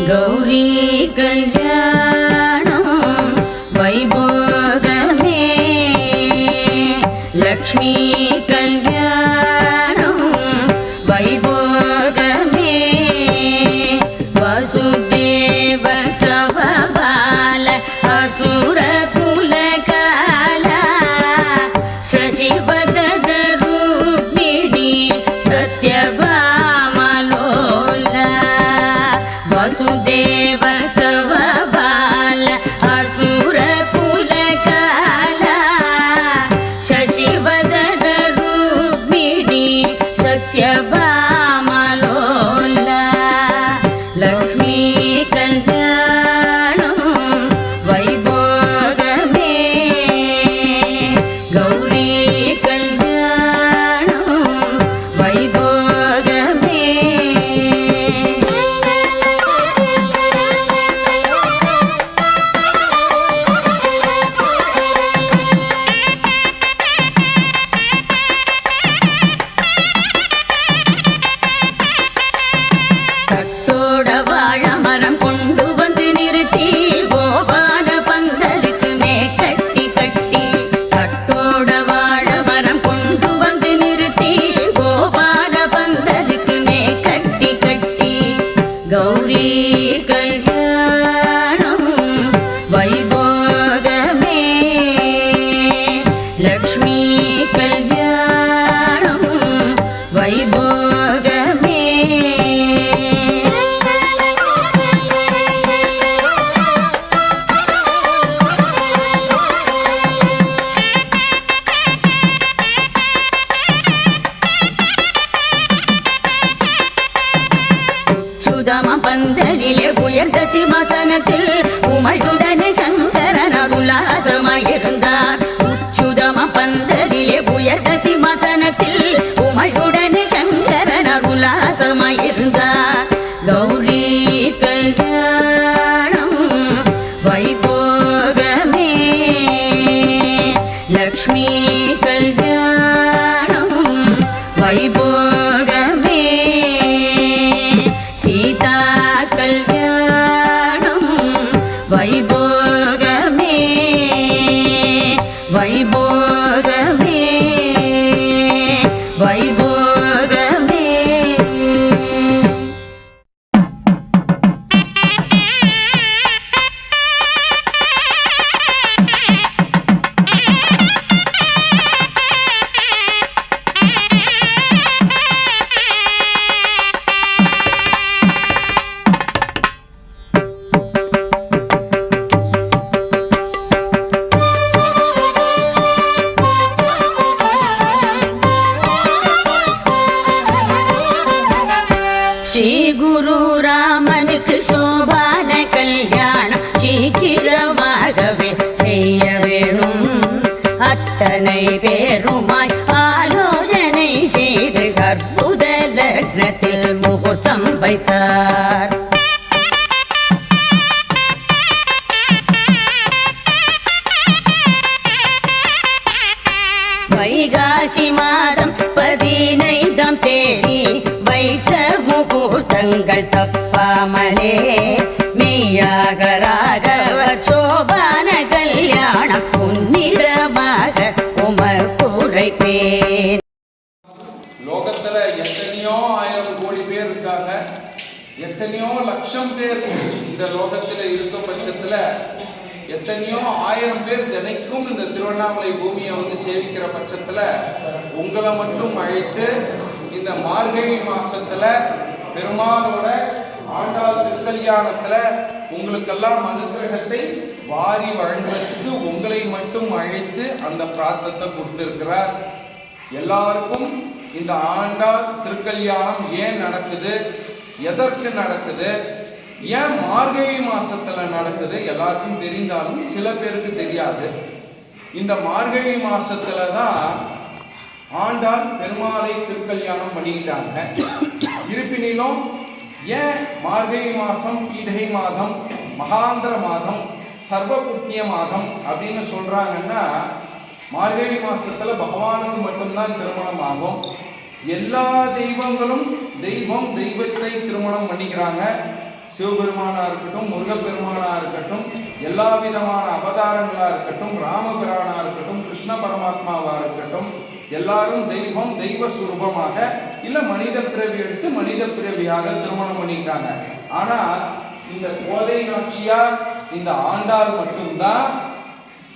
गौरी कल्याणं वैभोगमे लक्ष्मी कल्याणं वैभोगमे वसुदेव तव बाल असुरकुलकाला शशिवदन रूपिणी सत्यभामलोला वसुदेव तव बाल असुरकुलकाला शशिवदन रूपिणी सत्यभामलोला लक्ष्मी कल्याणं वैभोगमे गौरी कल्याणं वैभोगमे கட்டோட வாழமரம் கொண்டு வந்து நிறுத்தி கோபால பந்தலுக்கு மேற்கட்டி கட்டி கட்டோட வாழமரம் கொண்டு வந்து நிறுத்தி கோபால பந்தலுக்கு மேற்கட்டி கட்டி கௌரி கல்யாணம் வைபோகமே லக்ஷ்மி கல்யாணம் வைபோகமே சுதம பந்தலிலே உயர்ந்த சிம்மாசனத்தில் உமையுடனே சங்கரன் அருளாசமாயிருந்தார் உச்சுதம பந்தலிலே உயர்ந்த சிம்மாசனத்தில் உமையுடனே சங்கரன் அருளாசமாயிருந்தார் கௌரி கல்யாணம் வைபோகமே லக்ஷ்மி கல்யாணம் வைபோகமே सीता कल्याणं वैभोगमे वैभोगमे वैभोगमे ஸ்ரீ குரு ராமனுக்கு சோபான கல்யாணம் சீக்கிரமாகவே செய்ய வேணும் அத்தனை பேருமாய் ஆலோசனை செய்து அற்புத லக்னத்தில் முகூர்த்தம் வைத்தார் வைகாசி மாதம் 15ஆம் தேதி வைத்த முகூர்த்தங்கள் தப்பாமலே மெய்யாக ராகவர் சோபான கல்யாணம் புன்னிறமாக உமக்குரைப்பேன். லோகத்துல எத்தனையோ 1000 கோடி பேர் இருக்காங்க, எத்தனையோ லட்சம் பேர் இந்த லோகத்துல இருக்க பட்சத்துல எத்தனையோ 1000 பேர் தினைக்கும் இந்த திருவண்ணாமலை பூமியை வந்து சேவிக்கிற பட்சத்துல உங்களை மட்டும் அழைத்து இந்த மார்கழி மாசத்துல பெருமாளோட ஆண்டாள் திருக்கல்யாணத்துல உங்களுக்கெல்லாம் அனுகிரகத்தை வாரி வழங்குவதற்கு உங்களை மட்டும் அழைத்து அந்த பிரார்த்தத்தை கொடுத்திருக்கிறார். எல்லாருக்கும் இந்த ஆண்டாள் திருக்கல்யாணம் ஏன் நடக்குது, எதற்கு நடக்குது, ஏன் மார்கழி மாசத்துல நடக்குது எல்லாருக்கும் தெரிந்தாலும் சில பேருக்கு தெரியாது. இந்த மார்கழி மாசத்துல தான் ஆண்டாள் பெருமாளை திருக்கல்யாணம் பண்ணிக்கிட்டாங்க. இருப்பினும் ஏன் மார்கழி மாசம் பீடை மாதம், மகாந்திர மாதம், சர்வ புண்ணிய மாதம் அப்படின்னு சொல்றாங்கன்னா, மார்கழி மாசத்துல பகவானுக்கு மட்டும்தான் திருமணம் ஆகும். எல்லா தெய்வங்களும் தெய்வத்தை திருமணம் பண்ணிக்கிறாங்க. சிவபெருமானா இருக்கட்டும், முருகப்பெருமானா இருக்கட்டும், எல்லா விதமான அவதாரங்களா இருக்கட்டும், ராமபிரானா இருக்கட்டும், கிருஷ்ண பரமாத்மாவா இருக்கட்டும், எல்லாரும் தெய்வம், தெய்வ சுரூபமாக இல்ல மனித பிறவி எடுத்து மனித பிறவியாக திருமணம் பண்ணிட்டாங்க. ஆனா இந்த கோதை நாச்சியார், இந்த ஆண்டாள் மட்டும்தான்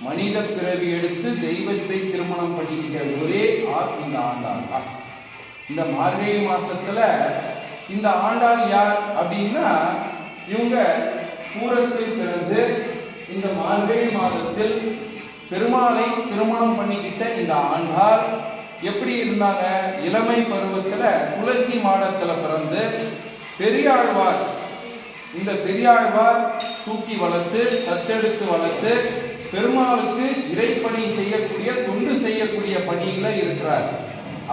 மனித பிறவி எடுத்து தெய்வத்தை திருமணம் பண்ணிக்கிட்ட ஒரே ஆள் இந்த ஆண்டாள் தான். இந்த மார்கழி மாசத்துல இந்த ஆண்டாள் யார் அப்படின்னா, இவங்க பூரத்தில் பிறந்து இந்த மார்கழி மாதத்தில் பெருமாளை திருமணம் பண்ணிக்கிட்ட இந்த ஆண்டாள் எப்படி இருந்தாங்க? இளமை பருவத்துல துளசி மாடத்துல பிறந்து பெரியாழ்வார், இந்த பெரியாழ்வார் தூக்கி வளர்த்து தத்தெடுத்து வளர்த்து பெருமாளுக்கு இறைப்பணி செய்யக்கூடிய, தொண்டு செய்யக்கூடிய பணியில இருக்கிறார்.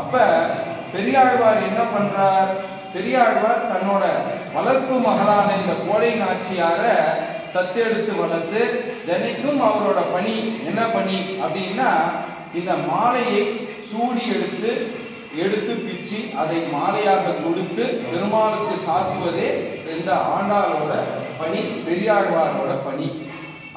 அப்ப பெரியாழ்வார் என்ன பண்றார்? பெரியாழ்வார் தன்னோட வளர்ப்பு மகளான இந்த கோடை நாச்சியார தத்தெடுத்து வளர்த்து தினைக்கும் அவரோட பணி என்ன பணி அப்படின்னா, இந்த மாலையை சூடி எடுத்து பிச்சு அதை மாலையாக கொடுத்து பெருமாளுக்கு சாத்துவதே இந்த ஆண்டாளோட பணி, பெரியாழ்வாரோட பணி.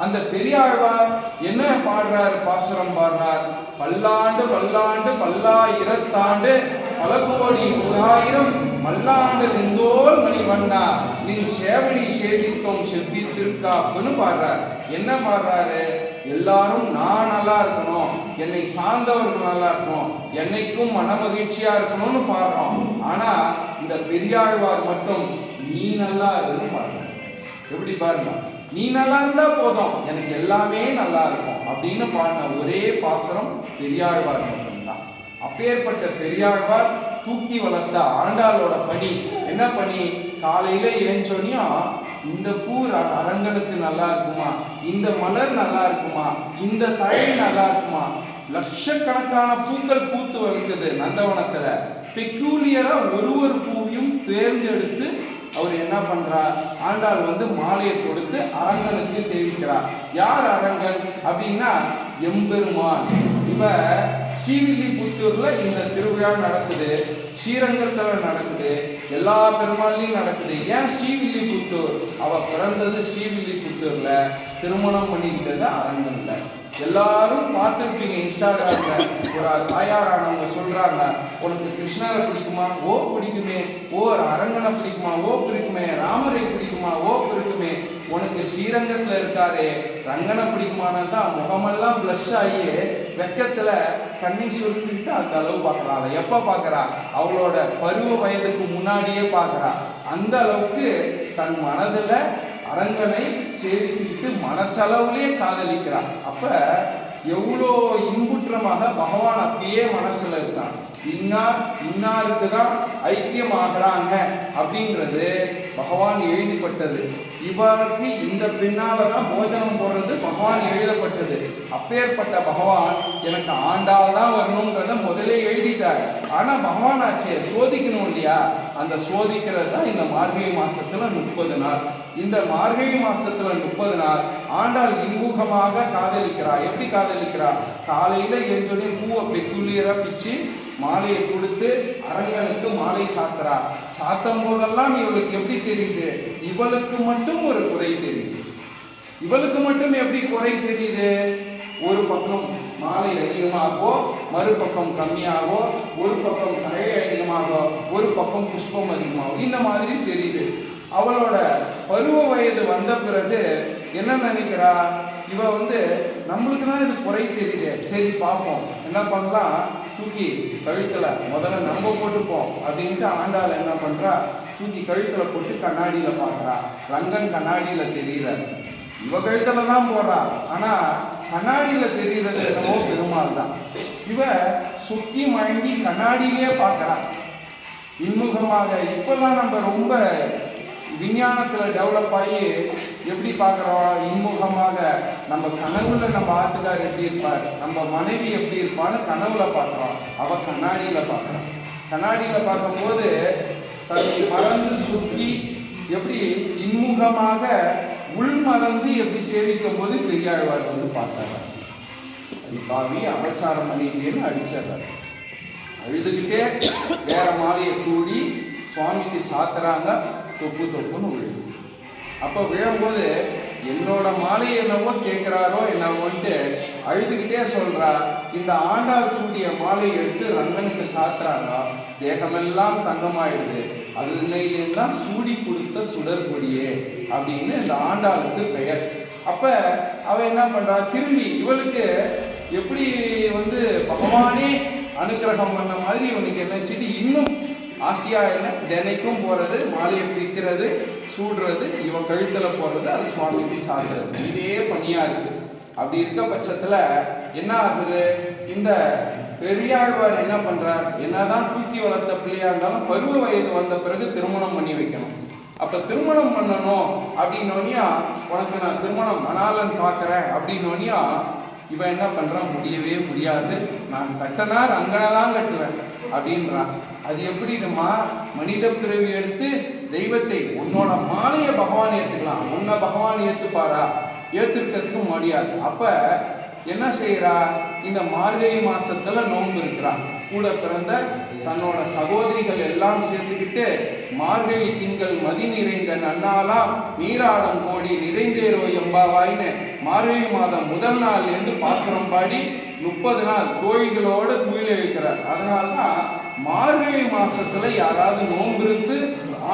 அந்த பெரியாழ்வார் என்ன பாடுறார்? பாசுரம் பாடுறார். பல்லாண்டு பல்லாண்டு பல்லாயிரத்தாண்டு பல கோடி 100,000 மல்லாண்டு நின்றோல் மணிவண்ணா நின் சேவடி சேவித்தோம் செவ்வித்திருக்காப்புன்னு பாடுறார். என்ன பாடுறாரு? எல்லாரும் நான் நல்லா இருக்கணும், என்னை சார்ந்தவர்கள் நல்லா இருக்கணும், என்னைக்கும் மன மகிழ்ச்சியா இருக்கணும்னு பாடுறோம். ஆனா இந்த பெரியாழ்வார் மட்டும் நீ நல்லா இருக்குன்னு பாடுற. எப்படி பாருங்க, நீ நல்லா இருந்தா போதும், எனக்கு எல்லாமே நல்லா இருக்கும் அப்படின்னு பாடின ஒரே பாசுரம் பெரியாழ்வார் மட்டும்தான். அப்பேற்பட்ட பெரியாழ்வார் தூக்கி வளர்த்த ஆண்டாளோட பணி என்ன பணி? காலையில ஏஞ்சோனியும் இந்த பூ அரங்கனுக்கு நல்லா இருக்குமா, இந்த மலர் நல்லா இருக்குமா, இந்த தழை நல்லா இருக்குமா, லட்சக்கணக்கான பூக்கள் பூத்து வருகிறது நந்தவனத்துல. பெக்யூலியரா ஒரு பூவையும் தேர்ந்தெடுத்து அவர் என்ன பண்றார்? ஆண்டாள் மாலையை கொடுத்து அரங்கனுக்கு சேவிக்கிறார். யார் அரங்கன் அப்படின்னா எம்பெருமான். இப்ப ஸ்ரீவில்லிபுத்தூர்ல இந்த திருவிழா நடக்குது, ஸ்ரீரங்கத்துல நடக்குது, எல்லா பெருமாள்லையும் நடக்குது. ஏன் ஸ்ரீவில்லிபுத்தூர்? அவ பிறந்தது ஸ்ரீவில்லிபுத்தூர்ல, திருமணம் பண்ணிக்கிட்டது அரங்கன்ல. எல்லாரும் பார்த்துருப்பீங்க இன்ஸ்டாகிராம்ல, ஒரு தாயாரானவங்க சொல்றாங்க, உனக்கு கிருஷ்ணரை பிடிக்குமா? ஓ பிடிக்குமே. ஓ அரங்கனை பிடிக்குமா? ஓ பிடிக்குமே. ராமரை பிடிக்குமா? ஓ பிடிக்குமே. உனக்கு ஸ்ரீரங்கத்துல இருக்காரே ரங்கனை பிடிக்குமானா தான் முகமெல்லாம் பிளஷ் ஆகி வெக்கத்துல கண்ணை சொல்லிட்டு அந்த அளவு பார்க்கறாள். எப்ப பார்க்கறா? அவளோட பருவ வயதுக்கு முன்னாடியே பார்க்கறா. அந்த அளவுக்கு தன் மனதுல அரங்கனை சேவித்துக்கிட்டு மனசளவுலேயே காதலிக்கிறான். அப்ப எவ்வளோ இன்புற்றமாக பகவான் அப்படியே மனசுல இருக்கான். இன்னாருக்கு தான் ஐக்கியம் ஆகிறாங்க அப்படின்றது பகவான் எழுதிப்பட்டது. இவருக்கு இந்த பின்னால்தான் போஜனம் போடுறது பகவான் எழுதப்பட்டது. அப்பேற்பட்ட பகவான் எனக்கு ஆண்டாள் தான் வரணுங்கிறத முதலே எழுதிட்டார். ஆனா பகவான் ஆச்சே சோதிக்கணும் இல்லையா? அந்த சோதிக்கிறது தான் இந்த மார்கழி மாசத்துல 30 நாள். இந்த மார்கழி மாசத்துல 30 நாள் ஆண்டாள் இன்முகமாக காதலிக்கிறா. எப்படி காதலிக்கிறா? காலையில எழுந்தோடனே பூவை பெக்குலியரா பிச்சு மாலையை கொடுத்து அரங்கனுக்கு மாலை சாத்துறா. சாத்தும் போதெல்லாம் இவளுக்கு எப்படி தெரியுது? இவளுக்கு மட்டும் ஒரு குறை தெரியுது. இவளுக்கு மட்டும் எப்படி குறை தெரியுது? ஒரு பக்கம் மாலை அதிகமாகவோ, மறுபக்கம் கம்மியாகவோ, ஒரு பக்கம் கரை அதிகமாகவோ, ஒரு பக்கம் புஷ்பம் அதிகமாகும், இந்த மாதிரி தெரியுது. அவளோட பருவ வயது வந்த பிறகு என்ன நினைக்கிறா? இவ நம்மளுக்கு தான் இது குறை தெரியுது, சரி பார்ப்போம், என்ன பண்ணலாம், தூக்கி கழுத்துல முதல்ல நம்ம போட்டுப்போம் அப்படின்ட்டு ஆண்டாள் என்ன பண்றா? தூக்கி கழுத்துல போட்டு கண்ணாடியில பாக்குறா. ரங்கன் கண்ணாடியில தெரியல, இவ கழுத்துல தான் போடுறா. ஆனா கண்ணாடியில தெரியறது என்னவோ பெருமாள் தான். இவ சுத்தி மயங்கி கண்ணாடியிலே பார்க்கறா இன்முகமாக. இப்பெல்லாம் நம்ம ரொம்ப விஞ்ஞானத்துல டெவலப் ஆகி எப்படி பார்க்குறோம்? இன்முகமாக நம்ம கனவுல நம்ம ஆத்துக்கார் எப்படி இருப்பார், நம்ம மனைவி எப்படி இருப்பான்னு கனவுல பார்க்குறோம். அவ கண்ணாடியில பார்க்குறான். கண்ணாடியில பார்க்கும்போது தன்னை மறந்து சுற்றி எப்படி இன்முகமாக உள்மறந்து எப்படி சேவிக்கும் போது பெரியாழ்வார் பார்த்தாங்க. பாவி அபச்சாரம் பண்ணிட்டேன்னு அடிச்சார். அழுதுகிட்டே வேற மாலையை கூடி சுவாமிக்கு சாத்துறாங்க. தொப்புன்னு விழுது. அப்போ விழும்போது என்னோட மாலை என்னவோ கேட்குறாரோ என்னவோன்ட்டு அழுதுகிட்டே சொல்றா. இந்த ஆண்டாள் சூடிய மாலை எடுத்து ரங்கனுக்கு சாத்துறாங்க, தேகமெல்லாம் தங்கமாயிடுது. அதுதான் சூடி கொடுத்த சுடற்கொடியே அப்படின்னு இந்த ஆண்டாளுக்கு பெயர். அப்ப அவ என்ன பண்றா, திரும்பி இவளுக்கு எப்படி பகவானே அனுக்கிரகம் பண்ண மாதிரி இவனுக்கு என்னச்சுட்டு இன்னும் ஆசையா என்ன, தினைக்கும் போறது, மாலையை பிரிக்கிறது, சூடுறது, இவன் கழுத்துல போறது, அது சுவாமிக்கு சாகிறது, இதே பணியா இருக்கு. அப்படி இருக்க பட்சத்துல என்ன ஆகுது, இந்த பெரியாழ்வார் என்ன பண்றார், என்னதான் தூக்கி வளர்த்த பிள்ளையா இருந்தாலும் பருவ வயது வந்த பிறகு திருமணம் பண்ணி வைக்கணும். அப்ப திருமணம் பண்ணணும் அப்படின்னோனியா, உனக்கு நான் திருமணம் மணாலன் பார்க்கறேன் அப்படின்னோனியா, இவன் என்ன பண்றான், முடியவே முடியாது, நான் கட்டனா ரங்கனதான் கட்டுவேன் அப்படின்றான். அது எப்படிமா, மனித பிறவி எடுத்து தெய்வத்தை, உன்னோட மாலைய பகவான் ஏத்துக்கலாம், உன்னை பகவான் ஏத்துப்பாரா, ஏத்துக்கிறதுக்கு முடியாது. அப்ப என்ன செய்யறா, இந்த மார்கழி மாசத்துல நோன்பு இருக்கிறா. கூட பிறந்த தன்னோட சகோதரிகள் எல்லாம் சேர்த்துக்கிட்டு மார்கழி திங்கள் மதி நிறைந்த நன்னாலாம் நீராடம் கோடி நிறைந்தேரோ எம்பாவாயின்னு மார்கழி மாதம் முதல் நாள் இருந்து பாசுரம் பாடி 30 நாள் தோழிகளோட துயில வைக்கிறார். அதனால்தான் மார்கழி மாசத்துல யாராவது நோன்பு இருந்து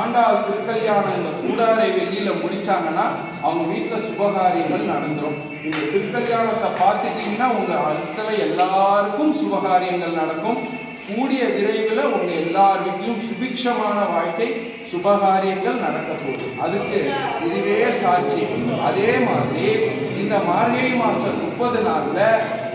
ஆண்டாள் திருக்கல்யாணம் இந்த கூடாரை வெளியில முடிச்சாங்கன்னா அவங்க வீட்டுல சுபகாரியங்கள் நடந்துடும். இந்த திருக்கல்யாணத்தை பார்த்துட்டீங்கன்னா உங்க அடுத்த எல்லாருக்கும் சுபகாரியங்கள் நடக்கும். கூடிய விரைவில் உங்க எல்லார் வீட்டிலும் சுபிக்ஷமான வாழ்க்கை, சுபகாரியங்கள் நடக்க போகுது. அதுக்கு இதுவே சாட்சி. அதே மாதிரி இந்த மார்கழி மாசம் 30 நாள்ல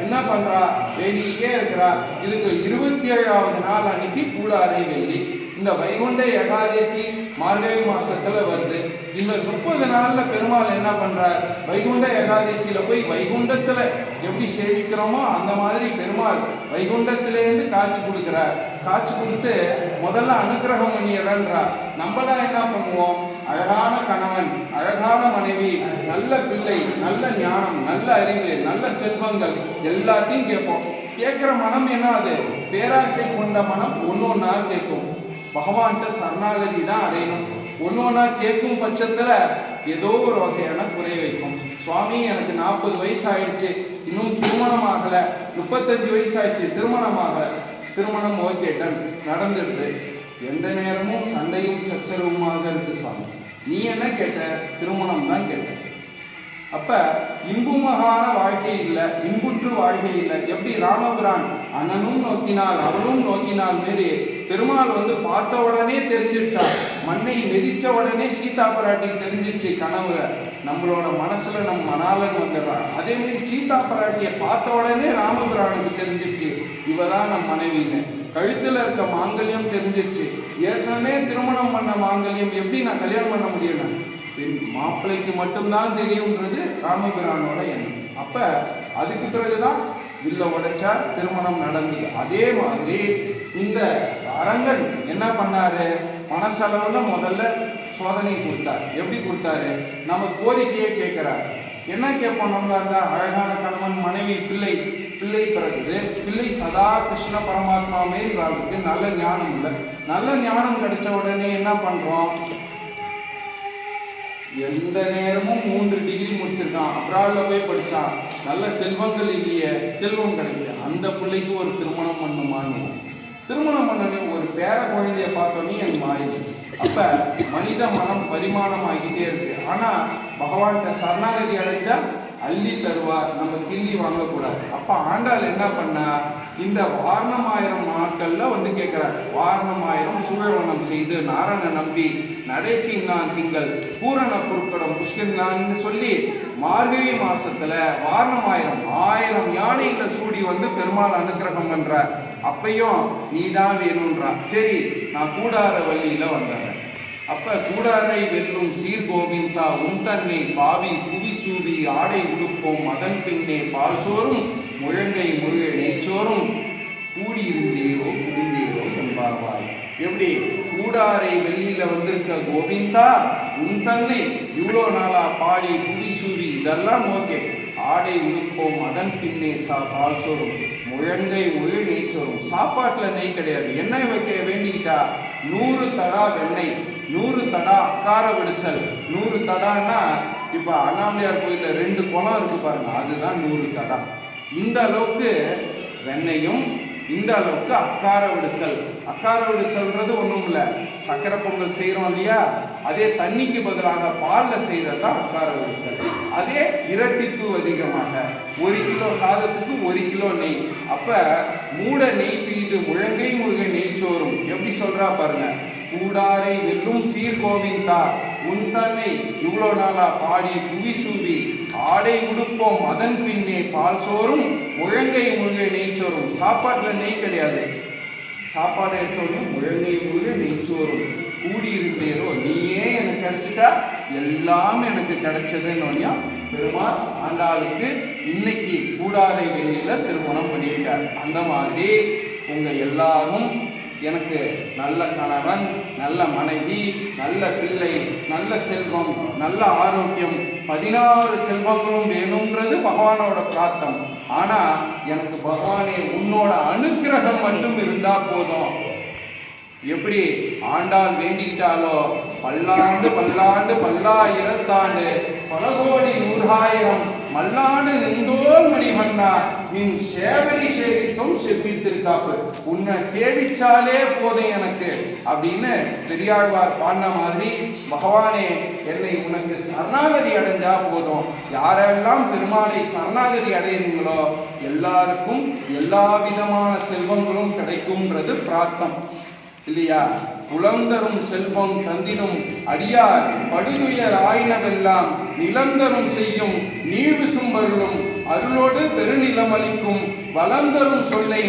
என்ன பண்றா, வேண்டிக்கிட்டே இருக்கிறா. இதுக்கு 27வது நாள் அன்னைக்கு கூடாரை வெள்ளி. இந்த வைகுண்ட ஏகாதசி மார்கழி மாசத்துல வருது. இந்த 30 நாள்ல பெருமாள் என்ன பண்றார், வைகுண்ட ஏகாதசியில போய் வைகுண்டத்துல எப்படி சேவிக்கிறோமோ அந்த மாதிரி பெருமாள் வைகுண்டத்திலேருந்து காட்சி கொடுக்கிறார். காட்சி கொடுத்து முதல்ல அனுக்கிரகம் பண்ணிடுறார். நம்மளாம் என்ன பண்ணுவோம், அழகான கணவன், அழகான மனைவி, நல்ல பிள்ளை, நல்ல ஞானம், நல்ல அறிவு, நல்ல செல்வங்கள் எல்லாத்தையும் கேட்போம். கேட்கிற மனம் என்ன, அது பேராசை கொண்ட மனம் ஒன்னொன்னா கேட்கும். பகவான்கிட்ட சரணாகதி தான் அடையணும். ஒன்னொன்னா கேட்கும் பட்சத்துல ஏதோ ஒரு வகையான குறை வைக்கும். சுவாமி எனக்கு 40 வயசு ஆயிடுச்சு, இன்னும் திருமணம் ஆகல, 35 வயசு ஆயிடுச்சு, திருமணம் ஆகல. திருமணம் ஓகேட்டன் நடந்துடுது, எந்த நேரமும் சண்டையும் சச்சரவுமாக இருக்கு. சுவாமி நீ என்ன கேட்ட, திருமணம் தான் கேட்ட. அப்ப இன்புமகான வாழ்க்கை இல்லை, இன்புற்று வாழ்க்கை இல்லை. எப்படி ராமபிரான் அண்ணனும் நோக்கினால் அவளும் நோக்கினால் மாரி பெருமாள் பார்த்த உடனே தெரிஞ்சிடுச்சா, மண்ணை மிதிச்ச உடனே சீதா பிராட்டி தெரிஞ்சிடுச்சு கனவுல. நம்மளோட மனசுல நம்ம மணாலன் வந்துடுறான். அதே மாதிரி சீதா பிராட்டியை பார்த்த உடனே ராமபிரானுக்கு தெரிஞ்சிடுச்சு, இவதான் நம் மனைவின்னு. கழுத்துல இருக்க மாங்கல்யம் தெரிஞ்சிடுச்சு. ஏற்கனவே திருமணம் பண்ண மாங்கல்யம் எப்படி நான் கல்யாணம் பண்ண முடியும், மாப்பிள்ளைக்கு மட்டும்தான் தெரியும்ன்றது ராமபிரானோட எண்ணம். அப்ப அதுக்கு பிறகுதான் வில்ல உடைச்சா திருமணம் நடந்தது. அதே மாதிரி இந்த அரங்கன் என்ன பண்ணாரு, மனசளவுல முதல்ல சோதனை கொடுத்தார். எப்படி கொடுத்தாரு, நம்ம கோரிக்கையே கேட்கிறார். என்ன கேட்போம், நம்மளா இருந்தா அழகான கணவன், மனைவி, பிள்ளை, பிள்ளை பிறகுது. பிள்ளை சதா கிருஷ்ண பரமாத்மா மாரி வாழ்க்கை, நல்ல ஞானம் இல்லை. நல்ல ஞானம் கிடைச்ச உடனே என்ன பண்றோம், எந்த நேரமும் 3 டிகிரி முடிச்சிருக்கான், அப்ராட்ல போய் படிச்சான், நல்ல செல்வங்கள் இல்லையே, செல்வம் கிடைக்கல, அந்த பிள்ளைக்கு ஒரு திருமணம் பண்ணுமான்னு. திருமணம் பண்ணனே ஒரு பேர குழந்தைய பார்த்தோன்னே என் மாயுது. அப்ப மனித மனம் பரிமாணம் ஆகிட்டே இருக்கு. ஆனா பகவான்கிட்ட சரணாகதி அடைச்சா அள்ளி தருவார், நம்ம கிள்ளி வாங்கக்கூடாது. அப்ப ஆண்டாள் என்ன பண்ணா, இந்த வாரணமாயிரம் நாட்கள்ல கேட்கிறார். வாரணமாயிரம் சூழவனம் செய்து நாரண நம்பி நடேசி நான் திங்கள் பூரண பொருட்கடம் புஷ்கரினான்னு சொல்லி மார்கழி மாசத்துல வாரணமாயிரம் 1000 யானைகளை சூடி பெருமாள் அனுக்கிரகம் பண்றார். அப்பையும் நீதான் வேணும்ன்றா. சரி நான் கூடார வள்ளியில வந்துடுறேன். அப்ப கூடாரை வெல்லும் சீர்கோவிந்தா உன் தன்னை பாவி புவி சூவி ஆடை உடுப்போம் அதன் பின்னே பால் சோறும் முழங்கை முழுக நெய்ச்சோறும் கூடியிருந்தேரோ குடிந்தேரோ என்பாவாய். எப்படி கூடாரை வெள்ளியில வந்திருக்க கோவிந்தா உன் தன்னை இவ்வளோ நாளா பாடி புவி சூவி இதெல்லாம் ஓகே, ஆடை உடுப்போம் அதன் பின்னே பால் சோறும் முழங்கை முழு நெய்ச்சோறும். சாப்பாட்டுல நெய் கிடையாது, எண்ணெய் வைக்க வேண்டிக்கிட்டா 100 தடா வெண்ணெய் 100 தடா அக்கார விடுசல். 100 தடான்னா இப்போ அண்ணாமலையார் கோயிலில் 2 குளம் இருக்கு பாருங்க, அதுதான் 100 தடா. இந்த அளவுக்கு வெண்ணையும் இந்த அளவுக்கு அக்கார விடுசல். அக்கார விடுசல்ன்றது ஒன்றும் இல்லை, சக்கரை பொங்கல் செய்கிறோம் இல்லையா, அதே தண்ணிக்கு பதிலாக பாலில் செய்கிறது தான் அக்கார விடுசல். அதே இரட்டிப்பு அதிகமாக 1 கிலோ சாதத்துக்கு 1 கிலோ நெய். அப்போ மூட நெய் பீது முழங்கை முழுகை நெய்ச்சோறும் எப்படி சொல்கிறா பாருங்க. கூடாரை வெல்லும் சீர்கோவிந்தா உன் தன்னை இவ்வளோ நாளா பாடி புவி சூவி ஆடை உடுப்போம் அதன் பின்னே பால் சோறும் முழங்கை முழுகை நெய்ச்சோறும். சாப்பாட்டில் நெய் கிடையாது, சாப்பாடு எடுத்தோடனே முழங்கை முழுகை நெய்ச்சோறும். கூடியிருந்தேரோ நீயே எனக்கு கிடைச்சிட்டா எல்லாம் எனக்கு கிடைச்சதுன்னு பெருமாள் ஆண்டாளுக்கு இன்னைக்கு கூடாரை வெள்ளியில திருமணம் பண்ணிக்கிட்டார். அந்த மாதிரி உங்க எல்லாரும் எனக்கு நல்ல கணவன், நல்ல மனைவி, நல்ல பிள்ளை, நல்ல செல்வம், நல்ல ஆரோக்கியம், 16 செல்வங்களும் வேணும்ன்றது பகவானோட பிரார்த்தம். ஆனா எனக்கு பகவானே உன்னோட அனுக்கிரகம் மட்டும் இருந்தா போதும். எப்படி ஆண்டாள் வேண்டிக்கிட்டாலோ பல்லாண்டு பல்லாண்டு பல்லாயிரத்தாண்டு பல கோடி 100,000 மல்லாண்டு நின்றோல் மணிவண்ணா நின் சேவடி சேவித்தும் செவ்வித்திருக்காப்பு. உன்னை சேவிச்சாலே போதும் எனக்கு அப்படின்னு பெரியாழ்வார் பாடின மாதிரி பகவானே என்னை உனக்கு சரணாகதி அடைஞ்சா போதும். யாரெல்லாம் பெருமாளை சரணாகதி அடைகிறீங்களோ எல்லாருக்கும் எல்லா விதமான செல்வங்களும் கிடைக்கும்ன்றது பிரார்த்தம் இல்லையா? புலந்தரும் செல்வம் தந்தினும் அடியார் படுதுயர் ஆயினவெல்லாம் நிலந்தரும் செய்யும் நீழ்விசும்பருளும் அருளோடு பெருநிலம் வளந்தரும் சொல்லை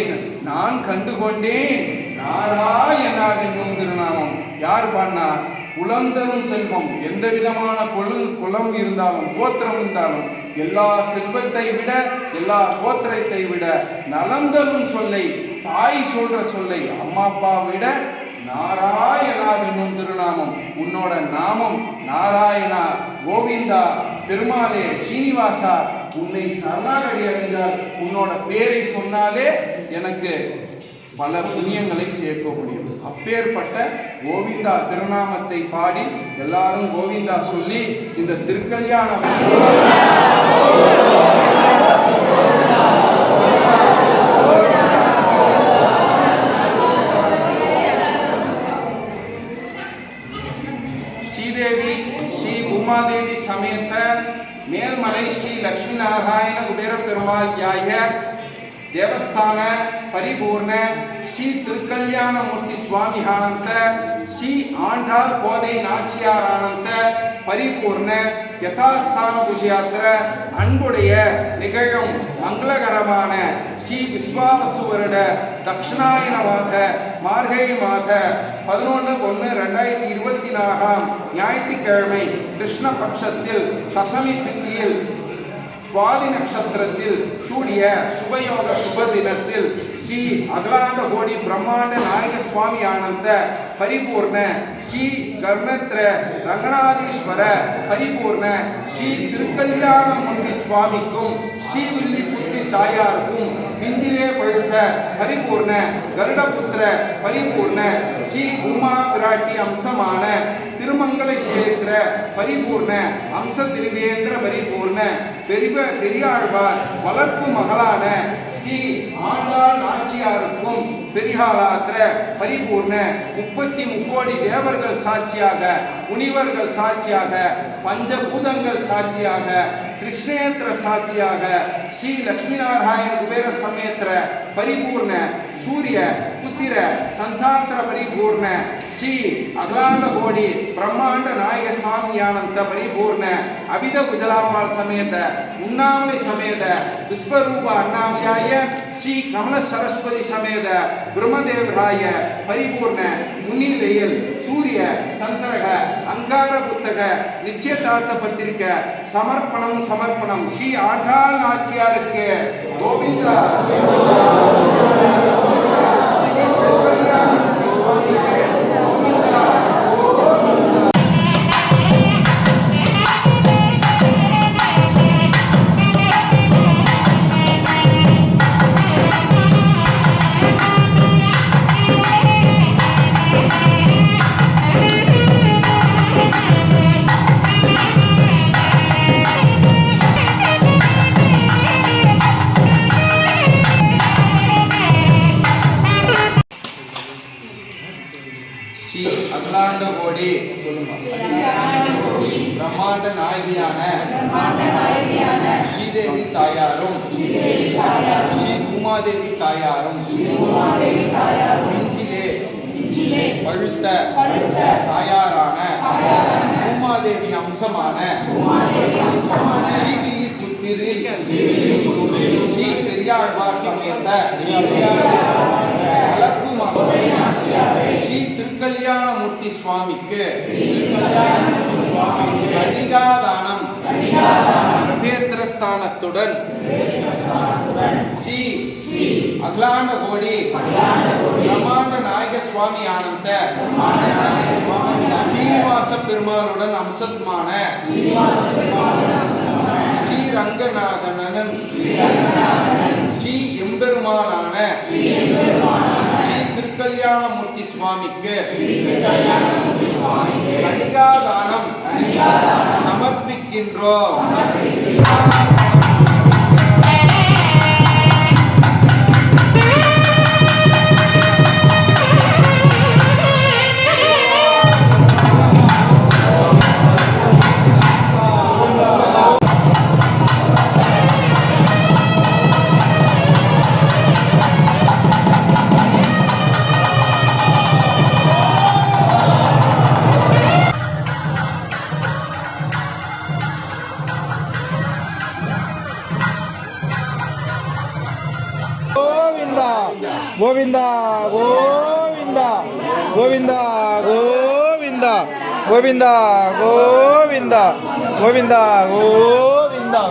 நான் கண்டுகொண்டேன் நாராயணாவென்னும் திருநாமம். யார் பாடினா? புலந்தரும் செல்வம். எந்த விதமான குலம் இருந்தாலும் கோத்திரம் இருந்தாலும் எல்லா செல்வத்தை விட எல்லா கோத்திரத்தை விட நலந்தரும் சொல்லை, தாய் சொல்ற சொல்லை, அம்மா அப்பா விட நாராயணா என்னும் திருநாமம். உன்னோட நாமம் நாராயணா, கோவிந்தா, பெருமாளே, ஸ்ரீனிவாசா, உன்னை சரணாகதி அடைந்தால் உன்னோட பேரை சொன்னாலே எனக்கு பல புண்ணியங்களை சேர்க்க முடியும். அப்பேற்பட்ட கோவிந்தா திருநாமத்தை பாடி எல்லாரும் கோவிந்தா சொல்லி இந்த திருக்கல்யாண ஸ்ரீதேவி ஸ்ரீ உமாதேவி சமேத மேல்மலை ஸ்ரீ லட்சுமி நாராயண குபேர பெருமாள் தியாய தேவஸ்தான பரிபூர்ண ஸ்ரீ திருக்கல்யாணமூர்த்தி சுவாமி ஆனந்த ஸ்ரீ ஆண்டாள் கோதை நாச்சியார் ஆனந்த பரிபூர்ண யதாஸ்தான பூஜையாத்திர அன்புடைய நிகழும் மங்களகரமான ஸ்ரீ விஸ்வாவசு வருட தட்சிணாயனமாக மார்கழி மாத 11/1/2024 ஞாயிற்றுக்கிழமை கிருஷ்ணபக்ஷத்தில் தசமி திதியில் சுவாதி நட்சத்திரத்தில் சூடிய சுபயோக சுப தினத்தில் ஸ்ரீ அகலாந்த கோடி பிரம்மாண்ட நாயக சுவாமி ஆனந்த பரிபூர்ண ஸ்ரீ கர்ணத்ர ரங்கநாதீஸ்வர பரிபூர்ண ஸ்ரீ திருக்கல்யாணமூர்த்தி சுவாமிக்கும் ஸ்ரீ வில்லிபுத்தி தாயாருக்கும் பிஞ்சிலே பழுத்த பரிபூர்ண கருடபுத்திர பரிபூர்ண ஸ்ரீ உமா பிராட்டி அம்சமான திருமங்கல கஷேத்திர பரிபூர்ண அம்ச திருவேந்திர பரிபூர்ண பெரியாழ்வார் வளர்ப்பு மகளான ஸ்ரீ ஆண்டாள் நாச்சியாருக்கும் பெரியாளாத்திர பரிபூர்ண 33 தேவர்கள் சாட்சியாக, முனிவர்கள் சாட்சியாக, பஞ்சபூதங்கள் சாட்சியாக, கிருஷ்ணேந்திர சாட்சியாக, ஸ்ரீ லட்சுமி நாராயண குபேர சமேத்திர பரிபூர்ண சூரிய புத்திர சந்தாந்திர பரிபூர்ண ஸ்ரீ அகலாந்த கோடி பிரம்மாண்ட நாயக சாமியானந்த பரிபூர்ண அபித குஜலாம்பாள் சமேத உண்ணாமலை சமேத விஸ்வரூப அண்ணாமலையாய ஸ்ரீ கமல சரஸ்வதி சமேத பிரம்மதேவராய பரிபூர்ண முன்னிலையில் சூரிய சந்திரக அங்கார புத்தக நிச்சயதார்த்த பத்திரிகை சமர்ப்பணம் ஸ்ரீ ஆண்டாள் நாச்சியாருக்கு கோவிந்தா நாயகியான ஸ்ரீதேவி தாயாரும் ஸ்ரீ பூமாதேவி தாயாரும் நெஞ்சிலே பழுத்த தாயாரான பூமாதேவி அம்சமான ஸ்ரீ புத்திரி ஸ்ரீ பெரியாழ்வார் சமேத ஸ்ரீ திருக்கல்யாணமூர்த்தி சுவாமிக்கு கன்னிகாதானம் பிரபேத்திரஸ்தானத்துடன் ஸ்ரீ அகிலாண்ட கோடி பிரம்மாண்ட நாயக சுவாமி ஆனந்த ஸ்ரீனிவாச பெருமாளுடன் அம்சத்மான ஸ்ரீ ரங்கநாதனன் ஸ்ரீ எம்பெருமானான ஸ்ரீ திருக்கல்யாணமூர்த்தி சுவாமிக்கு கன்னிகாதானம் சமர்ப்பிக்கின்றோம். गोविंदा गोविंदा गोविंदा गोविंदा गोविंदा गोविंदा गोविंदा गोविंदा